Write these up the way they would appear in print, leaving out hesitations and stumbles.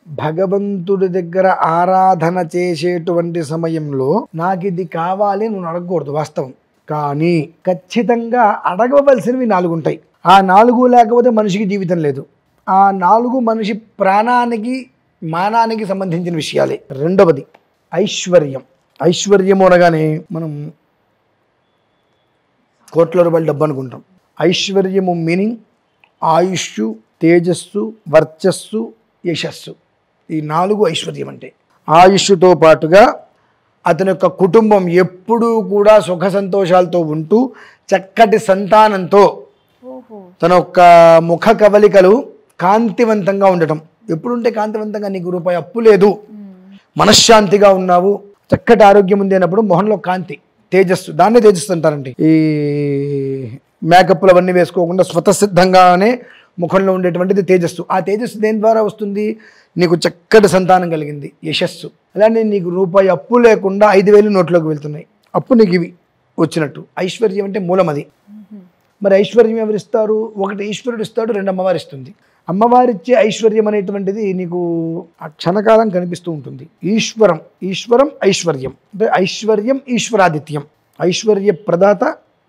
భగవంతుడి దగ్గర ఆరాధన చేసేటువంటి సమయంలో నాకు ఇది కావాలి నువ్వు అడగకూడదు వాస్తవం. కానీ ఖచ్చితంగా అడగవలసినవి 4 ఉంటాయి. ఆ 4 లేకపోతే మనిషికి జీవితం లేదు. ఆ 4 మనిషి ప్రాణానికి మానానికి సంబంధించిన విషయాలే. రెండవది ఐశ్వర్యం. ఐశ్వర్యం అనగానే మనం కోట్ల రూపాయల డబ్బు అనుకుంటాం. ఐశ్వర్యము మీనింగ్ ఆయుష్, తేజస్సు, వర్చస్సు, యశస్సు. ఈ 4 ఐశ్వర్యం అంటే. ఆయుష్తో పాటుగా అతని యొక్క కుటుంబం ఎప్పుడూ కూడా సుఖ సంతోషాలతో ఉంటూ చక్కటి సంతానంతో తన యొక్క ముఖ కవలికలు కాంతివంతంగా ఉండటం. ఎప్పుడుంటే కాంతివంతంగా, నీకు రూపాయి అప్పు లేదు, మనశ్శాంతిగా ఉన్నావు, చక్కటి ఆరోగ్యం ఉంది అన్నప్పుడు మొహంలో కాంతి, తేజస్సు, దాన్నే తేజస్సు అంటారండి. ఈ మేకప్లు అవన్నీ వేసుకోకుండా స్వతసిద్ధంగానే ముఖంలో ఉండేటువంటిది తేజస్సు. ఆ తేజస్సు దేని ద్వారా వస్తుంది? నీకు చక్కటి సంతానం కలిగింది, యశస్సు. అలానే నీకు రూపాయి అప్పు లేకుండా 5,000 నోట్లోకి వెళ్తున్నాయి, అప్పు నీకు ఇవి వచ్చినట్టు. ఐశ్వర్యం అంటే మూలం అది. మరి ఐశ్వర్యం ఎవరిస్తారు? ఒకటి ఈశ్వరుడు ఇస్తాడు, 2 అమ్మవారు ఇస్తుంది. అమ్మవారిచ్చే ఐశ్వర్యం అనేటువంటిది నీకు ఆ క్షణకాలం కనిపిస్తూ ఉంటుంది. ఈశ్వరం, ఈశ్వరం, ఐశ్వర్యం అంటే ఐశ్వర్యం ఈశ్వరాదిత్యం. ఐశ్వర్య ప్రదాత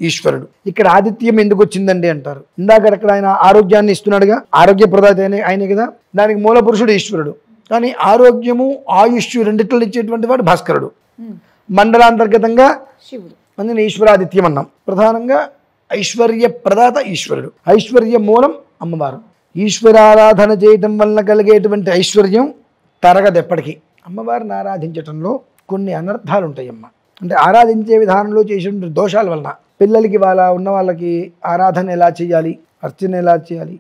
ఈశ్వరుడు. ఇక్కడ ఆదిత్యం ఎందుకు వచ్చిందండి అంటారు. ఇందాక ఆయన ఆరోగ్యాన్ని ఇస్తున్నాడుగా, ఆరోగ్య ప్రదాత ఆయనే కదా, దానికి మూల పురుషుడు ఈశ్వరుడు. కానీ ఆరోగ్యము ఆయుష్ రెండిట్లో ఇచ్చేటువంటి వాడు భాస్కరుడు. మండలాంతర్గతంగా శివుడు. అందుని ఈశ్వరాదిత్యం అన్నాం. ప్రధానంగా ఐశ్వర్య ప్రదాత ఈశ్వరుడు, ఐశ్వర్య మూలం అమ్మవారు. ఈశ్వరారాధన చేయటం వలన కలిగేటువంటి ఐశ్వర్యం తరగదు ఎప్పటికీ. అమ్మవారిని ఆరాధించటంలో కొన్ని అనర్థాలు ఉంటాయమ్మ. అంటే ఆరాధించే విధానంలో చేసిన దోషాల వలన పిల్లలకి ఉన్న వాళ్ళకి ఆరాధన ఎలా చేయాలి, అర్చన ఎలా చేయాలి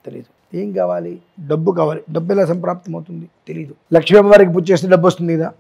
తెలియదు. ఏం కావాలి? డబ్బు కావాలి. డబ్బు ఎలా సంప్రాప్తం అవుతుంది తెలియదు. లక్ష్మీ అమ్మవారికి పూజ చేస్తే డబ్బు వస్తుంది కదా.